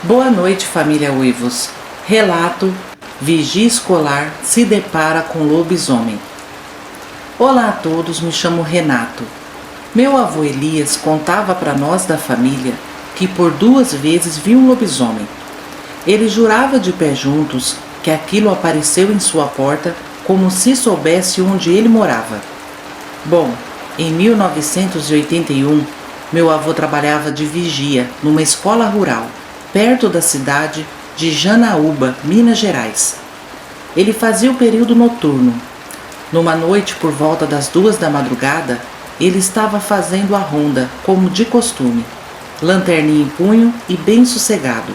Boa noite, família Uivos. Relato: Vigia escolar se depara com lobisomem. Olá a todos, me chamo Renato. Meu avô Elias contava para nós da família que por 2 vezes viu um lobisomem. Ele jurava de pé juntos que aquilo apareceu em sua porta como se soubesse onde ele morava. Bom, em 1981, meu avô trabalhava de vigia numa escola rural, perto da cidade de Janaúba, Minas Gerais. Ele fazia o período noturno. Numa noite por volta das 2 da madrugada, ele estava fazendo a ronda, como de costume, lanterninha em punho e bem sossegado,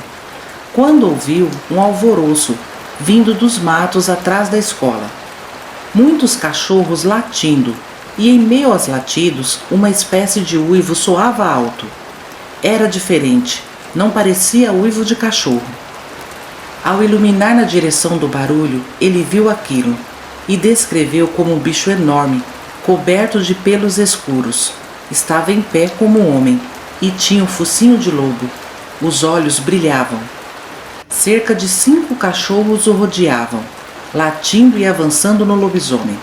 quando ouviu um alvoroço vindo dos matos atrás da escola. Muitos cachorros latindo, e em meio aos latidos, uma espécie de uivo soava alto. Era diferente, não parecia uivo de cachorro. Ao iluminar na direção do barulho, ele viu aquilo e descreveu como um bicho enorme, coberto de pelos escuros. Estava em pé como um homem e tinha um focinho de lobo. Os olhos brilhavam. Cerca de 5 cachorros o rodeavam, latindo e avançando no lobisomem.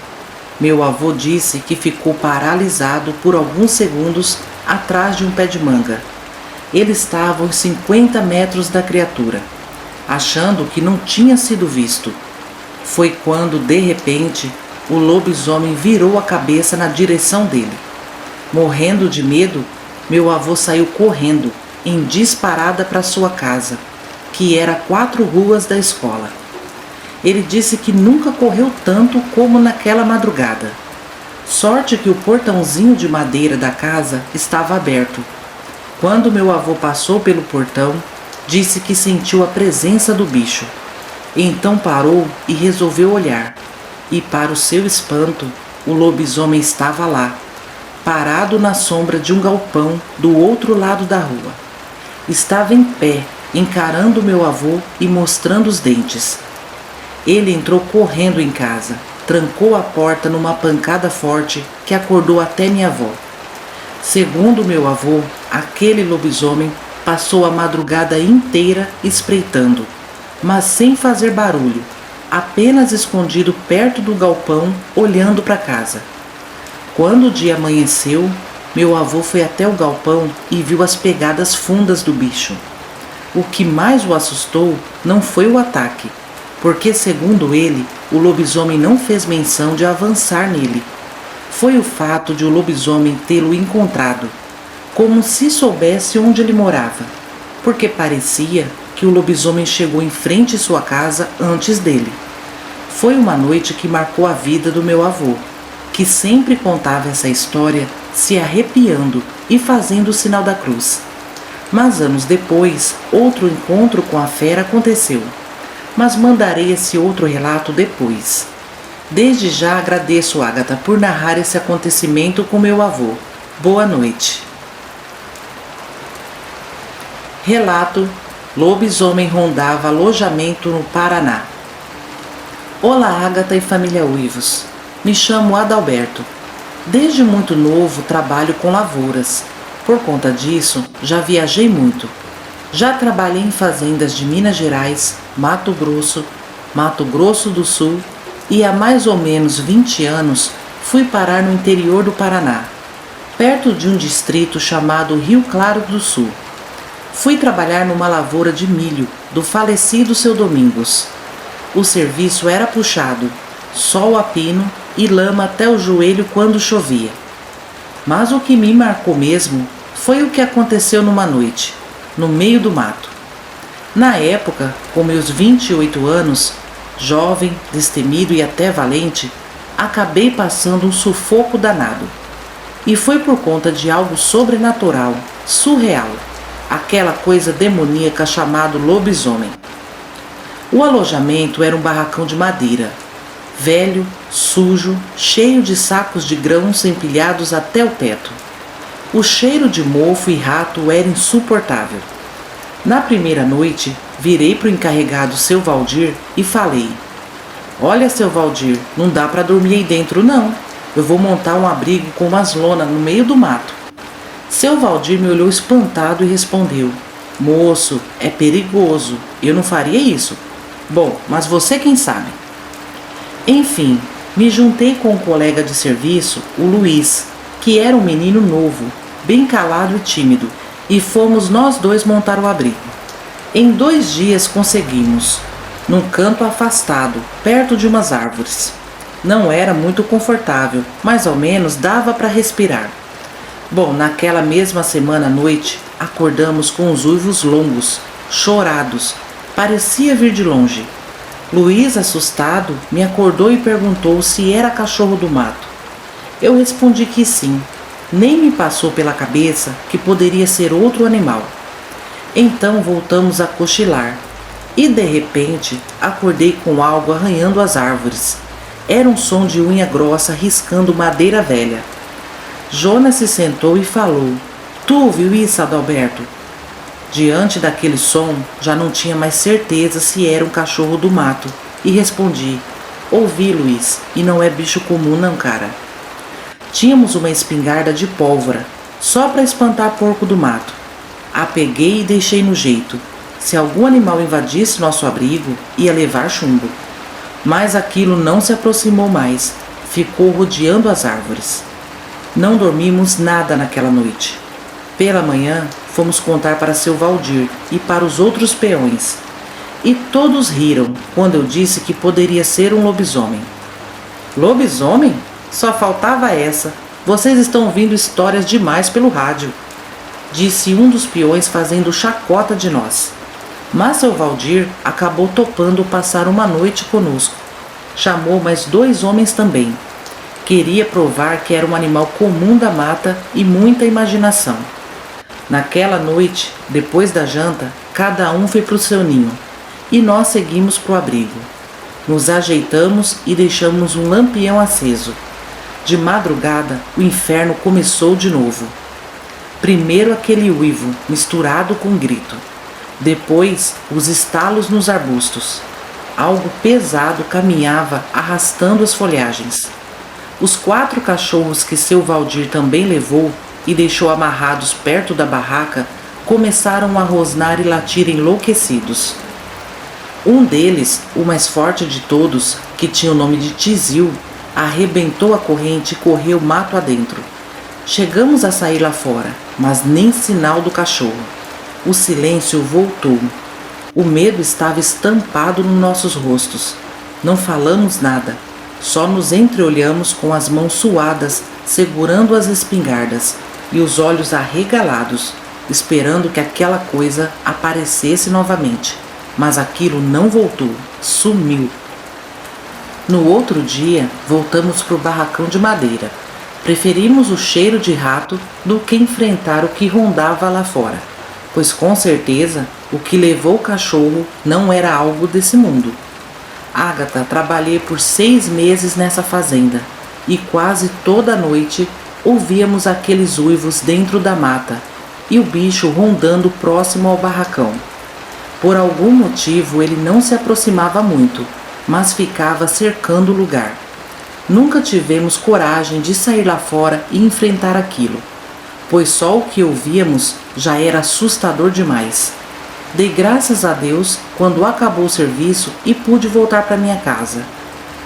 Meu avô disse que ficou paralisado por alguns segundos atrás de um pé de manga. Ele estava a uns 50 metros da criatura, achando que não tinha sido visto. Foi quando, de repente, o lobisomem virou a cabeça na direção dele. Morrendo de medo, meu avô saiu correndo, em disparada para sua casa, que era a 4 ruas da escola. Ele disse que nunca correu tanto como naquela madrugada. Sorte que o portãozinho de madeira da casa estava aberto. Quando meu avô passou pelo portão, disse que sentiu a presença do bicho. Então parou e resolveu olhar. E para o seu espanto, o lobisomem estava lá, parado na sombra de um galpão do outro lado da rua. Estava em pé, encarando meu avô e mostrando os dentes. Ele entrou correndo em casa, trancou a porta numa pancada forte que acordou até minha avó. Segundo meu avô, aquele lobisomem passou a madrugada inteira espreitando, mas sem fazer barulho, apenas escondido perto do galpão, olhando para casa. Quando o dia amanheceu, meu avô foi até o galpão e viu as pegadas fundas do bicho. O que mais o assustou não foi o ataque, porque, segundo ele, o lobisomem não fez menção de avançar nele. Foi o fato de o lobisomem tê-lo encontrado, como se soubesse onde ele morava, porque parecia que o lobisomem chegou em frente à sua casa antes dele. Foi uma noite que marcou a vida do meu avô, que sempre contava essa história se arrepiando e fazendo o sinal da cruz. Mas anos depois, outro encontro com a fera aconteceu. Mas mandarei esse outro relato depois. Desde já agradeço, Ágata, por narrar esse acontecimento com meu avô. Boa noite. Relato: lobisomem rondava alojamento no Paraná. Olá, Ágata e família Uivos. Me chamo Adalberto. Desde muito novo trabalho com lavouras. Por conta disso, já viajei muito. Já trabalhei em fazendas de Minas Gerais, Mato Grosso do Sul e há mais ou menos 20 anos fui parar no interior do Paraná, perto de um distrito chamado Rio Claro do Sul. Fui trabalhar numa lavoura de milho do falecido Seu Domingos. O serviço era puxado, sol a pino e lama até o joelho quando chovia. Mas o que me marcou mesmo foi o que aconteceu numa noite, no meio do mato. Na época, com meus 28 anos, jovem, destemido e até valente, acabei passando um sufoco danado. E foi por conta de algo sobrenatural, surreal, aquela coisa demoníaca chamada lobisomem. O alojamento era um barracão de madeira, velho, sujo, cheio de sacos de grãos empilhados até o teto. O cheiro de mofo e rato era insuportável. Na primeira noite, virei para o encarregado, seu Valdir, e falei: "Olha, seu Valdir, não dá para dormir aí dentro não. Eu vou montar um abrigo com umas lonas no meio do mato." Seu Valdir me olhou espantado e respondeu: Moço, é perigoso. Eu não faria isso. Bom, mas você quem sabe? Enfim, me juntei com um colega de serviço, o Luiz, que era um menino novo, bem calado e tímido, e fomos nós dois montar o abrigo. Em 2 dias conseguimos, num canto afastado, perto de umas árvores. Não era muito confortável, mas ao menos dava para respirar. Bom, naquela mesma semana à noite, acordamos com os uivos longos, chorados, parecia vir de longe. Luiz, assustado, me acordou e perguntou se era cachorro do mato. Eu respondi que sim. Nem me passou pela cabeça que poderia ser outro animal. Então voltamos a cochilar e de repente acordei com algo arranhando as árvores. Era um som de unha grossa riscando madeira velha. Jonas se sentou e falou: Tu viu isso, Adalberto? Diante daquele som, já não tinha mais certeza se era um cachorro do mato e respondi: Ouvi, Luiz, e não é bicho comum não, cara. Tínhamos uma espingarda de pólvora, só para espantar porco do mato. A peguei e deixei no jeito. Se algum animal invadisse nosso abrigo, ia levar chumbo. Mas aquilo não se aproximou mais, ficou rodeando as árvores. Não dormimos nada naquela noite. Pela manhã, fomos contar para seu Valdir e para os outros peões. E todos riram quando eu disse que poderia ser um lobisomem. Lobisomem? Só faltava essa. Vocês estão ouvindo histórias demais pelo rádio, disse um dos peões fazendo chacota de nós. Mas seu Valdir acabou topando passar uma noite conosco. Chamou mais 2 homens também. Queria provar que era um animal comum da mata e muita imaginação. Naquela noite, depois da janta, cada um foi para o seu ninho e nós seguimos para o abrigo. Nos ajeitamos e deixamos um lampião aceso. De madrugada, o inferno começou de novo. Primeiro aquele uivo, misturado com grito. Depois, os estalos nos arbustos. Algo pesado caminhava arrastando as folhagens. Os 4 cachorros que seu Valdir também levou e deixou amarrados perto da barraca começaram a rosnar e latir enlouquecidos. Um deles, o mais forte de todos, que tinha o nome de Tizil, arrebentou a corrente e correu mato adentro. Chegamos a sair lá fora, mas nem sinal do cachorro. O silêncio voltou. O medo estava estampado nos nossos rostos. Não falamos nada, só nos entreolhamos com as mãos suadas, segurando as espingardas e os olhos arregalados, esperando que aquela coisa aparecesse novamente. Mas aquilo não voltou, sumiu. No outro dia, voltamos para o barracão de madeira. Preferimos o cheiro de rato do que enfrentar o que rondava lá fora, pois com certeza o que levou o cachorro não era algo desse mundo. Ágata, trabalhei por 6 meses nessa fazenda e quase toda noite ouvíamos aqueles uivos dentro da mata e o bicho rondando próximo ao barracão. Por algum motivo ele não se aproximava muito, mas ficava cercando o lugar. Nunca tivemos coragem de sair lá fora e enfrentar aquilo, pois só o que ouvíamos já era assustador demais. Dei graças a Deus quando acabou o serviço e pude voltar para minha casa.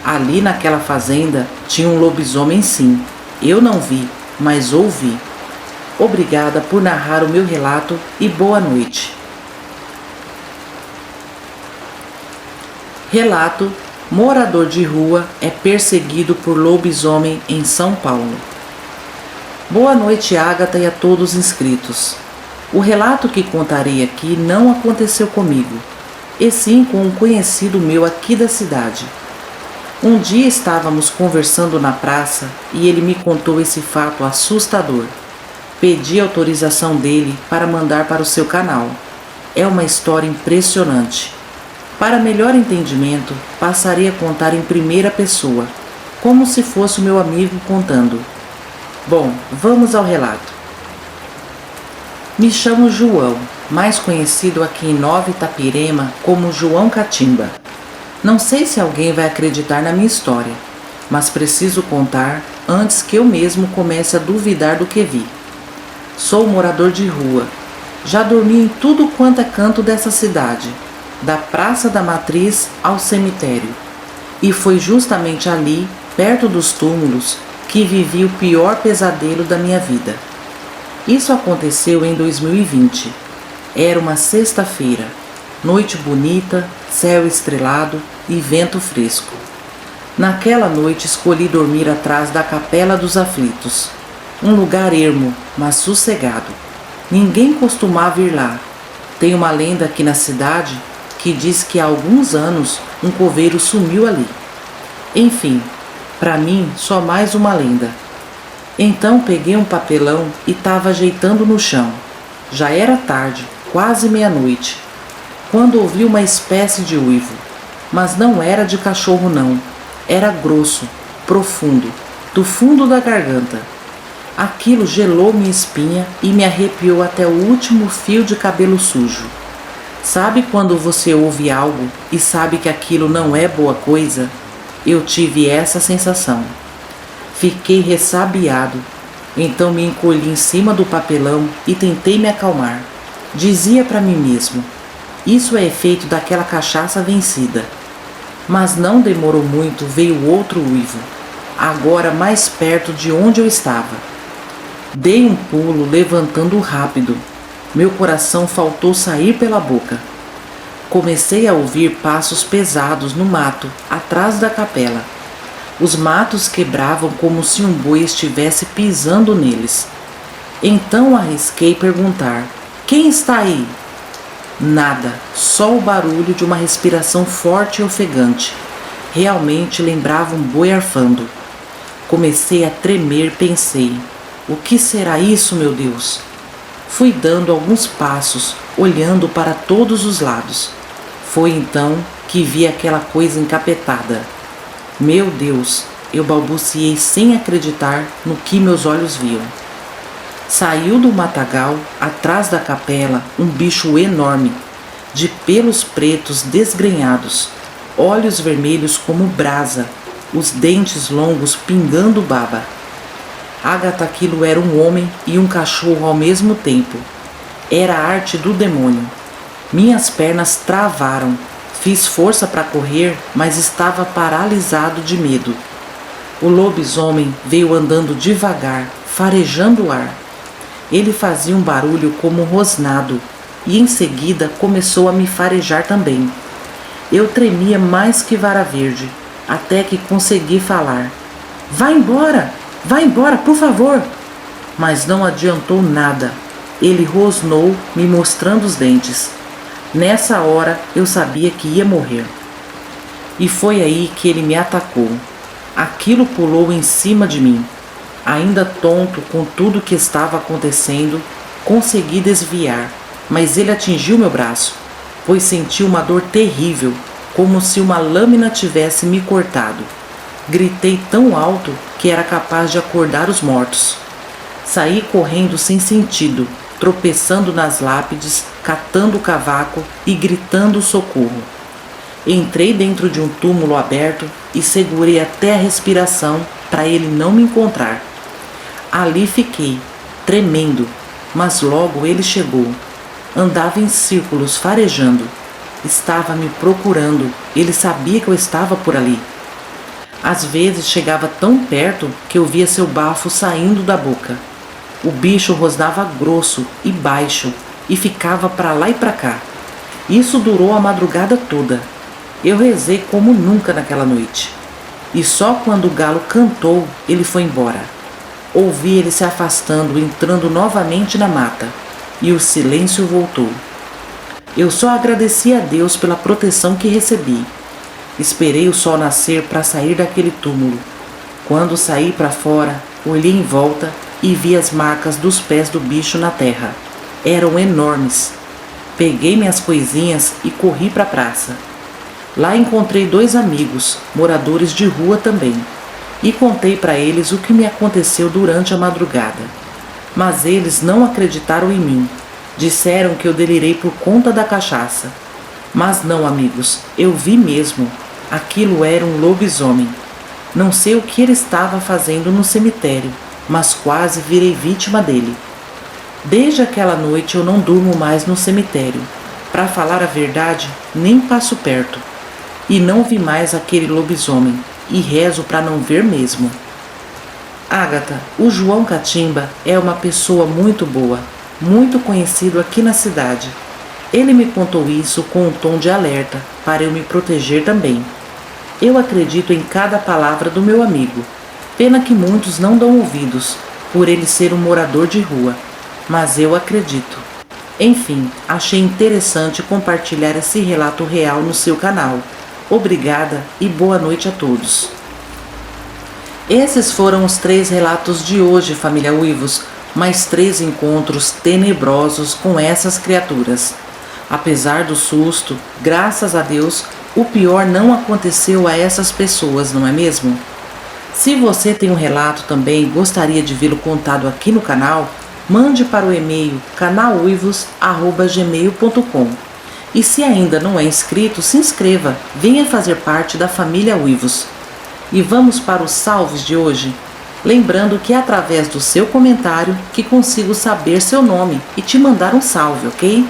Ali naquela fazenda tinha um lobisomem sim. Eu não vi, mas ouvi. Obrigada por narrar o meu relato e boa noite. Relato: morador de rua é perseguido por lobisomem em São Paulo. Boa noite, Ágata, e a todos os inscritos. O relato que contarei aqui não aconteceu comigo, e sim com um conhecido meu aqui da cidade. Um dia estávamos conversando na praça e ele me contou esse fato assustador. Pedi autorização dele para mandar para o seu canal. É uma história impressionante. Para melhor entendimento, passarei a contar em primeira pessoa, como se fosse o meu amigo contando. Bom, vamos ao relato. Me chamo João, mais conhecido aqui em Nova Itapirema como João Catimba. Não sei se alguém vai acreditar na minha história, mas preciso contar antes que eu mesmo comece a duvidar do que vi. Sou morador de rua. Já dormi em tudo quanto é canto dessa cidade, da Praça da Matriz ao cemitério. E foi justamente ali, perto dos túmulos, que vivi o pior pesadelo da minha vida. Isso aconteceu em 2020. Era uma sexta-feira, noite bonita, céu estrelado e vento fresco. Naquela noite escolhi dormir atrás da Capela dos Aflitos, um lugar ermo, mas sossegado. Ninguém costumava ir lá. Tem uma lenda aqui na cidade que diz que há alguns anos um coveiro sumiu ali. Enfim, para mim só mais uma lenda. Então peguei um papelão e estava ajeitando no chão. Já era tarde, quase meia-noite, quando ouvi uma espécie de uivo. Mas não era de cachorro não, era grosso, profundo, do fundo da garganta. Aquilo gelou minha espinha e me arrepiou até o último fio de cabelo sujo. Sabe quando você ouve algo e sabe que aquilo não é boa coisa? Eu tive essa sensação. Fiquei ressabiado, então me encolhi em cima do papelão e tentei me acalmar. Dizia para mim mesmo, isso é efeito daquela cachaça vencida. Mas não demorou muito, veio outro uivo, agora mais perto de onde eu estava. Dei um pulo, levantando rápido. Meu coração faltou sair pela boca. Comecei a ouvir passos pesados no mato, atrás da capela. Os matos quebravam como se um boi estivesse pisando neles. Então arrisquei perguntar, quem está aí? Nada, só o barulho de uma respiração forte e ofegante. Realmente lembrava um boi arfando. Comecei a tremer, pensei, o que será isso, meu Deus? Fui dando alguns passos, olhando para todos os lados. Foi então que vi aquela coisa encapetada. Meu Deus, eu balbuciei sem acreditar no que meus olhos viam. Saiu do matagal, atrás da capela, um bicho enorme, de pelos pretos desgrenhados, olhos vermelhos como brasa, os dentes longos pingando baba. Agatha, aquilo era um homem e um cachorro ao mesmo tempo. Era a arte do demônio. Minhas pernas travaram. Fiz força para correr, mas estava paralisado de medo. O lobisomem veio andando devagar, farejando o ar. Ele fazia um barulho como rosnado e em seguida começou a me farejar também. Eu tremia mais que vara verde, até que consegui falar. Vá embora, por favor! Mas não adiantou nada. Ele rosnou, me mostrando os dentes. Nessa hora eu sabia que ia morrer. E foi aí que ele me atacou. Aquilo pulou em cima de mim. Ainda tonto com tudo que estava acontecendo, consegui desviar, mas ele atingiu meu braço, pois senti uma dor terrível, como se uma lâmina tivesse me cortado. Gritei tão alto que era capaz de acordar os mortos. Saí correndo sem sentido, tropeçando nas lápides, catando o cavaco e gritando socorro. Entrei dentro de um túmulo aberto e segurei até a respiração para ele não me encontrar. Ali fiquei, tremendo, mas logo ele chegou. Andava em círculos, farejando. Estava me procurando, ele sabia que eu estava por ali. Às vezes chegava tão perto que eu via seu bafo saindo da boca. O bicho rosnava grosso e baixo e ficava para lá e para cá. Isso durou a madrugada toda. Eu rezei como nunca naquela noite. E só quando o galo cantou, ele foi embora. Ouvi ele se afastando, entrando novamente na mata, e o silêncio voltou. Eu só agradeci a Deus pela proteção que recebi. Esperei o sol nascer para sair daquele túmulo. Quando saí para fora, olhei em volta e vi as marcas dos pés do bicho na terra. Eram enormes. Peguei minhas coisinhas e corri para a praça. Lá encontrei 2 amigos, moradores de rua também, e contei para eles o que me aconteceu durante a madrugada. Mas eles não acreditaram em mim. Disseram que eu delirei por conta da cachaça. Mas não, amigos, eu vi mesmo. Aquilo era um lobisomem. Não sei o que ele estava fazendo no cemitério, mas quase virei vítima dele. Desde aquela noite eu não durmo mais no cemitério. Para falar a verdade, nem passo perto. E não vi mais aquele lobisomem, e rezo para não ver mesmo. Agatha, o João Catimba é uma pessoa muito boa, muito conhecido aqui na cidade. Ele me contou isso com um tom de alerta, para eu me proteger também. Eu acredito em cada palavra do meu amigo. Pena que muitos não dão ouvidos, por ele ser um morador de rua. Mas eu acredito. Enfim, achei interessante compartilhar esse relato real no seu canal. Obrigada e boa noite a todos. Esses foram os 3 relatos de hoje, família Uivos, mais 3 encontros tenebrosos com essas criaturas. Apesar do susto, graças a Deus, o pior não aconteceu a essas pessoas, não é mesmo? Se você tem um relato também e gostaria de vê-lo contado aqui no canal, mande para o e-mail canaluivos@gmail.com. E se ainda não é inscrito, se inscreva, venha fazer parte da família Uivos. E vamos para os salves de hoje? Lembrando que é através do seu comentário que consigo saber seu nome e te mandar um salve, ok?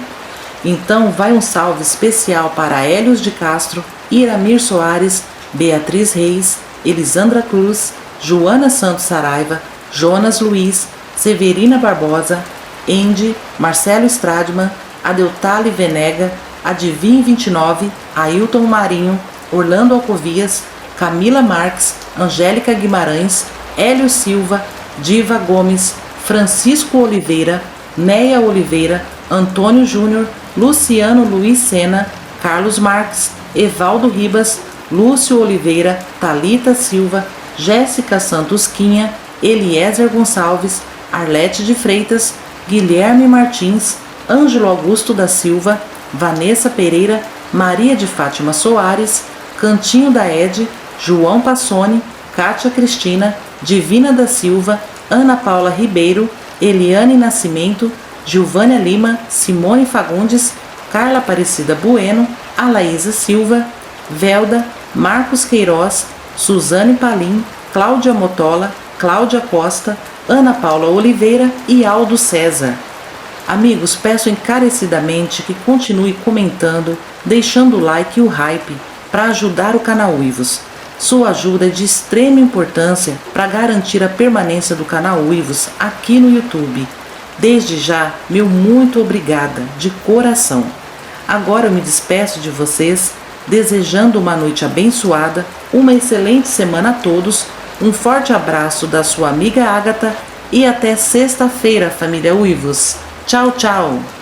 Então vai um salve especial para Hélios de Castro, Iramir Soares, Beatriz Reis, Elisandra Cruz, Joana Santos Saraiva, Jonas Luiz, Severina Barbosa, Andy, Marcelo Stradman, Adeltale Venega, Adivin 29, Ailton Marinho, Orlando Alcovias, Camila Marques, Angélica Guimarães, Hélio Silva, Diva Gomes, Francisco Oliveira, Neia Oliveira, Antônio Júnior, Luciano Luiz Sena, Carlos Marques, Evaldo Ribas, Lúcio Oliveira, Talita Silva, Jéssica Santos Quinha, Eliezer Gonçalves, Arlete de Freitas, Guilherme Martins, Ângelo Augusto da Silva, Vanessa Pereira, Maria de Fátima Soares, Cantinho da Ed, João Passoni, Kátia Cristina, Divina da Silva, Ana Paula Ribeiro, Eliane Nascimento, Gilvânia Lima, Simone Fagundes, Carla Aparecida Bueno, Alaísa Silva, Velda, Marcos Queiroz, Suzane Palim, Cláudia Motola, Cláudia Costa, Ana Paula Oliveira e Aldo César. Amigos, peço encarecidamente que continue comentando, deixando o like e o hype para ajudar o canal Uivos. Sua ajuda é de extrema importância para garantir a permanência do canal Uivos aqui no YouTube. Desde já, meu muito obrigada, de coração. Agora eu me despeço de vocês, desejando uma noite abençoada, uma excelente semana a todos, um forte abraço da sua amiga Agatha e até sexta-feira, família Uivos. Tchau, tchau!